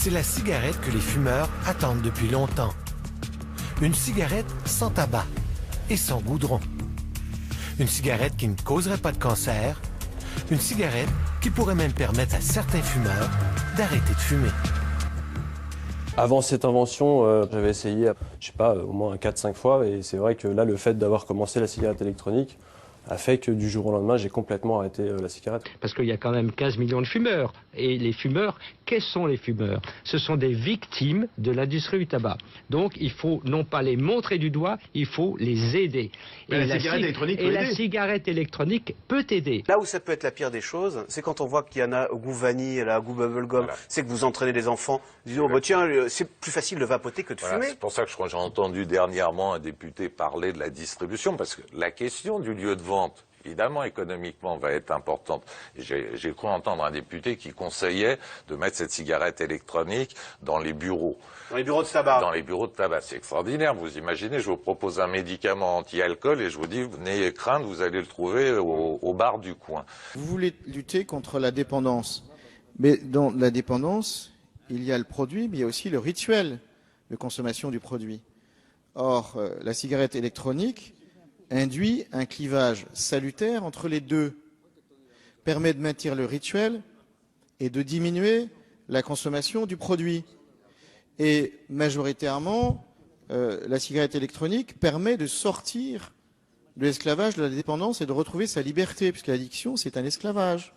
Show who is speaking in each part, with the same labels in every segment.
Speaker 1: C'est la cigarette que les fumeurs attendent depuis longtemps. Une cigarette sans tabac et sans goudron. Une cigarette qui ne causerait pas de cancer. Une cigarette qui pourrait même permettre à certains fumeurs d'arrêter de fumer.
Speaker 2: Avant cette invention, j'avais essayé, je sais pas, au moins 4-5 fois. Et c'est vrai que là, le fait d'avoir commencé la cigarette électronique a fait que du jour au lendemain, j'ai complètement arrêté la cigarette.
Speaker 3: Parce qu'il y a quand même 15 millions de fumeurs. Et les fumeurs, quels sont les fumeurs? Ce sont des victimes de l'industrie du tabac. Donc il faut non pas les montrer du doigt, il faut les aider.
Speaker 4: Mais la cigarette électronique peut aider.
Speaker 3: La cigarette électronique peut aider.
Speaker 5: Là où ça peut être la pire des choses, c'est quand on voit qu'il y en a au goût vanille, au goût bubblegum. Voilà. C'est que vous entraînez les enfants. Disons, bah, tiens, c'est plus facile de vapoter que de fumer.
Speaker 6: C'est pour ça que j'ai entendu dernièrement un député parler de la distribution, parce que la question du lieu de vente, évidemment, économiquement, va être importante. J'ai cru entendre un député qui conseillait de mettre cette cigarette électronique dans les bureaux.
Speaker 5: Dans les bureaux de tabac.
Speaker 6: Dans les bureaux de tabac. C'est extraordinaire. Vous imaginez, je vous propose un médicament anti-alcool et je vous dis, n'ayez crainte, vous allez le trouver au bar du coin.
Speaker 7: Vous voulez lutter contre la dépendance. Mais dans la dépendance, il y a le produit, mais il y a aussi le rituel de consommation du produit. Or, la cigarette électronique induit un clivage salutaire entre les deux, permet de maintenir le rituel et de diminuer la consommation du produit. Et majoritairement, la cigarette électronique permet de sortir de l'esclavage, de la dépendance et de retrouver sa liberté, puisque l'addiction, c'est un esclavage.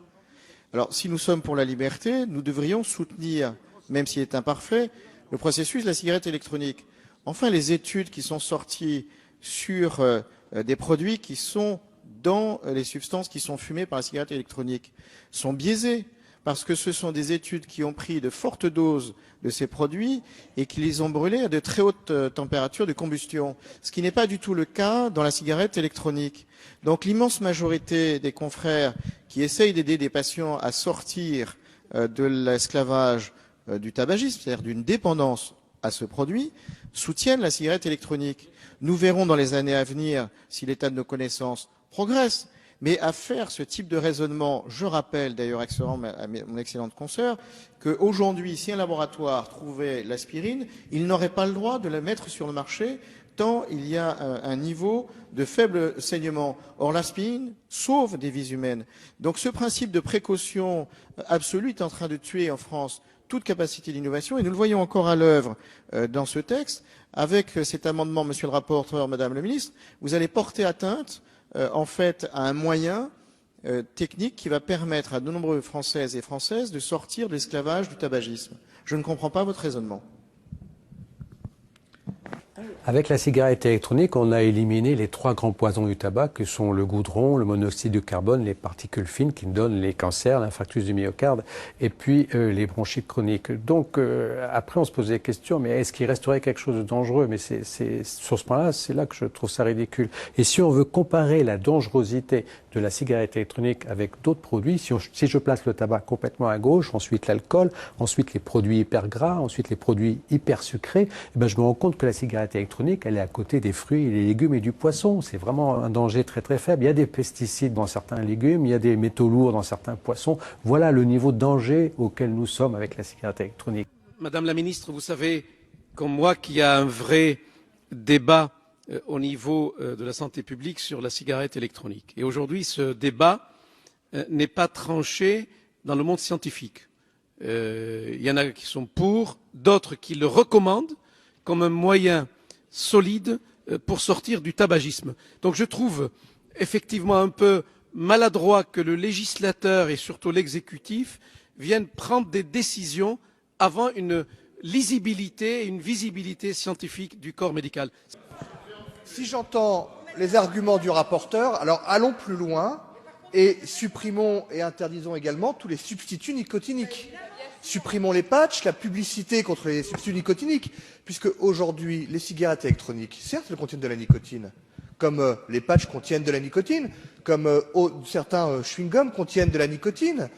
Speaker 7: Alors, si nous sommes pour la liberté, nous devrions soutenir, même s'il est imparfait, le processus de la cigarette électronique. Enfin, les études qui sont sorties sur des produits qui sont dans les substances qui sont fumées par la cigarette électronique sont biaisées parce que ce sont des études qui ont pris de fortes doses de ces produits et qui les ont brûlés à de très hautes températures de combustion, ce qui n'est pas du tout le cas dans la cigarette électronique. Donc l'immense majorité des confrères qui essayent d'aider des patients à sortir de l'esclavage du tabagisme, c'est-à-dire d'une dépendance à ce produit, soutiennent la cigarette électronique. Nous verrons dans les années à venir si l'état de nos connaissances progresse. Mais à faire ce type de raisonnement, je rappelle d'ailleurs à mon excellente consoeur qu'aujourd'hui, si un laboratoire trouvait l'aspirine, il n'aurait pas le droit de la mettre sur le marché tant il y a un niveau de faible saignement. Or, l'aspirine sauve des vies humaines. Donc ce principe de précaution absolue est en train de tuer en France toute capacité d'innovation et nous le voyons encore à l'œuvre dans ce texte. Avec cet amendement, monsieur le rapporteur, madame le ministre, vous allez porter atteinte en fait à un moyen technique qui va permettre à de nombreux Françaises et Françaises de sortir de l'esclavage du tabagisme. Je ne comprends pas votre raisonnement.
Speaker 8: Avec la cigarette électronique, on a éliminé les 3 grands poisons du tabac que sont le goudron, le monoxyde de carbone, les particules fines qui donnent les cancers, l'infarctus du myocarde et puis les bronchites chroniques. Donc après on se posait la question, mais est-ce qu'il resterait quelque chose de dangereux? Mais c'est sur ce point-là, c'est là que je trouve ça ridicule. Et si on veut comparer la dangerosité de la cigarette électronique avec d'autres produits, si je place le tabac complètement à gauche, ensuite l'alcool, ensuite les produits hyper gras, ensuite les produits hyper sucrés, eh ben je me rends compte que la cigarette électronique, elle est à côté des fruits, des légumes et du poisson. C'est vraiment un danger très très faible. Il y a des pesticides dans certains légumes, il y a des métaux lourds dans certains poissons. Voilà le niveau de danger auquel nous sommes avec la cigarette électronique.
Speaker 9: Madame la ministre, vous savez, comme moi, qu'il y a un vrai débat au niveau de la santé publique sur la cigarette électronique. Et aujourd'hui, ce débat n'est pas tranché dans le monde scientifique. Il y en a qui sont pour, d'autres qui le recommandent comme un moyen solide pour sortir du tabagisme. Donc je trouve effectivement un peu maladroit que le législateur et surtout l'exécutif viennent prendre des décisions avant une lisibilité et une visibilité scientifique du corps médical.
Speaker 10: Si j'entends les arguments du rapporteur, alors allons plus loin et supprimons et interdisons également tous les substituts nicotiniques. Supprimons les patchs, la publicité contre les substituts nicotiniques, puisque aujourd'hui, les cigarettes électroniques, certes, elles contiennent de la nicotine, comme les patchs contiennent de la nicotine, comme certains chewing-gums contiennent de la nicotine.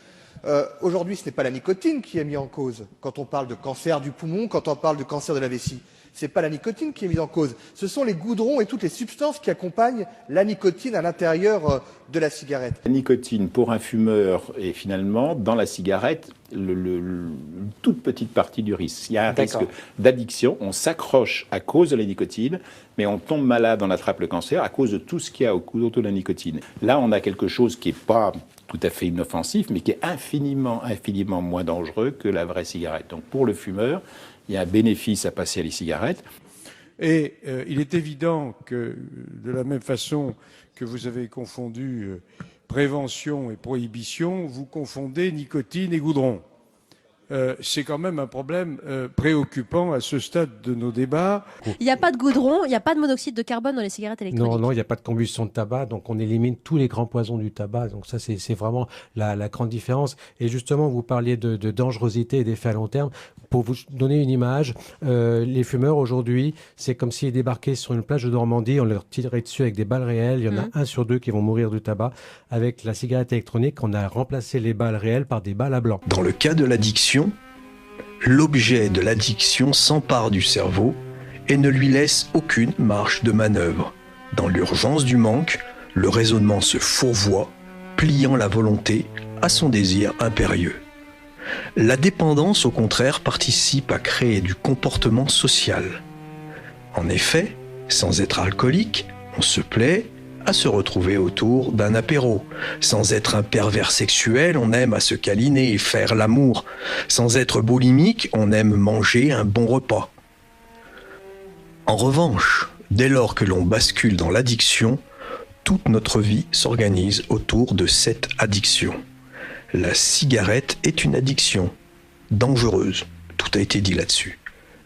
Speaker 10: Aujourd'hui, ce n'est pas la nicotine qui est mise en cause quand on parle de cancer du poumon, quand on parle de cancer de la vessie. C'est pas la nicotine qui est mise en cause. Ce sont les goudrons et toutes les substances qui accompagnent la nicotine à l'intérieur de la cigarette.
Speaker 4: La nicotine, pour un fumeur, est finalement, dans la cigarette, une toute petite partie du risque. Il y a un risque d'addiction. On s'accroche à cause de la nicotine, mais on tombe malade, on attrape le cancer à cause de tout ce qu'il y a autour de la nicotine. Là, on a quelque chose qui n'est pas tout à fait inoffensif, mais qui est infiniment moins dangereux que la vraie cigarette. Donc pour le fumeur, il y a un bénéfice à passer à les cigarettes.
Speaker 11: Et il est évident que, de la même façon que vous avez confondu prévention et prohibition, vous confondez nicotine et goudron. C'est quand même un problème préoccupant à ce stade de nos débats.
Speaker 12: Il n'y a pas de goudron, il n'y a pas de monoxyde de carbone dans les cigarettes électroniques.
Speaker 8: Non, il n'y a pas de combustion de tabac, donc on élimine tous les grands poisons du tabac. Donc ça, c'est vraiment la grande différence. Et justement, vous parliez de dangerosité et d'effets à long terme. Pour vous donner une image, les fumeurs aujourd'hui, c'est comme s'ils débarquaient sur une plage de Normandie, on leur tirait dessus avec des balles réelles. Il y en a 1 sur 2 qui vont mourir du tabac. Avec la cigarette électronique, on a remplacé les balles réelles par des balles à blanc.
Speaker 13: Dans le cas de l'addiction, l'objet de l'addiction s'empare du cerveau et ne lui laisse aucune marge de manœuvre. Dans l'urgence du manque, le raisonnement se fourvoie, pliant la volonté à son désir impérieux. La dépendance, au contraire, participe à créer du comportement social. En effet, sans être alcoolique, on se plaît à se retrouver autour d'un apéro. Sans être un pervers sexuel, on aime à se câliner et faire l'amour. Sans être boulimique, on aime manger un bon repas. En revanche, dès lors que l'on bascule dans l'addiction, toute notre vie s'organise autour de cette addiction. La cigarette est une addiction dangereuse. Tout a été dit là-dessus.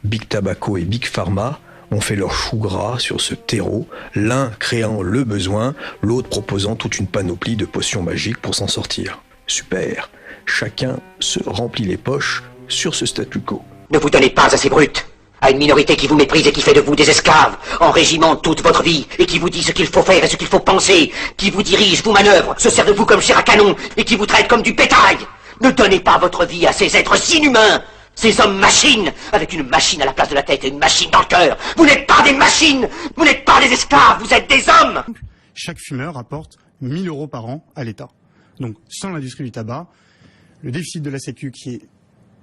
Speaker 13: Big Tobacco et Big Pharma ont fait leur chou gras sur ce terreau, l'un créant le besoin, l'autre proposant toute une panoplie de potions magiques pour s'en sortir. Super, chacun se remplit les poches sur ce statu quo.
Speaker 14: Ne vous donnez pas à ces brutes, à une minorité qui vous méprise et qui fait de vous des esclaves, en régiment toute votre vie, et qui vous dit ce qu'il faut faire et ce qu'il faut penser, qui vous dirige, vous manœuvre, se sert de vous comme chair à canon, et qui vous traite comme du bétail. Ne donnez pas votre vie à ces êtres inhumains, ces hommes-machines, avec une machine à la place de la tête et une machine dans le cœur. Vous n'êtes pas des machines, vous n'êtes pas des esclaves, vous êtes des hommes.
Speaker 15: Chaque fumeur rapporte 1 000 € par an à l'État. Donc sans l'industrie du tabac, le déficit de la Sécu qui est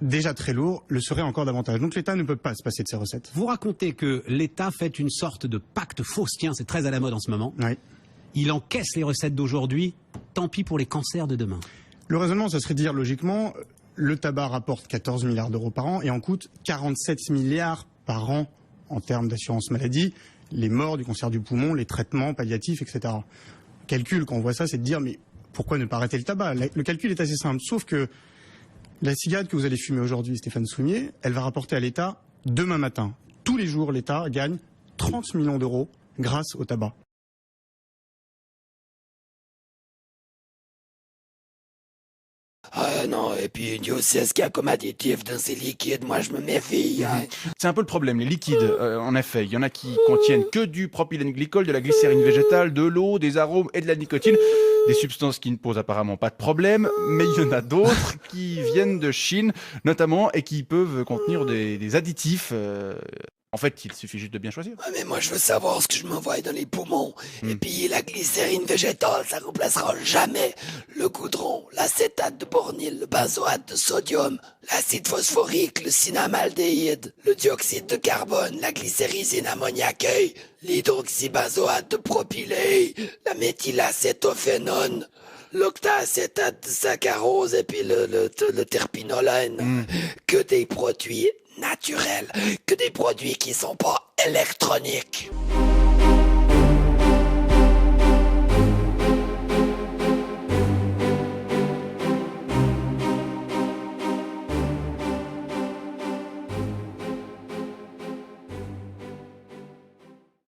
Speaker 15: déjà très lourd le serait encore davantage. Donc l'État ne peut pas se passer de ses recettes.
Speaker 16: Vous racontez que l'État fait une sorte de pacte faustien, c'est très à la mode en ce moment.
Speaker 15: Oui.
Speaker 16: Il encaisse les recettes d'aujourd'hui, tant pis pour les cancers de demain.
Speaker 15: Le raisonnement, ça serait de dire logiquement, le tabac rapporte 14 milliards d'euros par an et en coûte 47 milliards par an en termes d'assurance maladie, les morts du cancer du poumon, les traitements palliatifs, etc. Le calcul, quand on voit ça, c'est de dire, mais pourquoi ne pas arrêter le tabac? Le calcul est assez simple, sauf que la cigarette que vous allez fumer aujourd'hui, Stéphane Soumier, elle va rapporter à l'État demain matin. Tous les jours, l'État gagne 30 millions d'euros grâce au tabac.
Speaker 17: Ah non, et puis Dieu sait ce qu'il y a comme additif dans ces liquides, moi je me méfie. Hein.
Speaker 18: C'est un peu le problème, les liquides, en effet, il y en a qui contiennent que du propylène glycol, de la glycérine végétale, de l'eau, des arômes et de la nicotine, des substances qui ne posent apparemment pas de problème, mais il y en a d'autres qui viennent de Chine, notamment, et qui peuvent contenir des additifs. En fait, il suffit juste de bien choisir.
Speaker 17: Ouais, mais moi, je veux savoir ce que je m'envoie dans les poumons. Et puis, la glycérine végétale, ça remplacera jamais le goudron, l'acétate de bornyle, le benzoate de sodium, l'acide phosphorique, le cinnamaldéhyde, le dioxyde de carbone, la glycérysine ammoniaqueuse, l'hydroxybenzoate de propylée, la méthylacétophénone, l'octaacétate de saccharose et puis le terpinolène. Que des produits naturels, que des produits qui sont pas électroniques.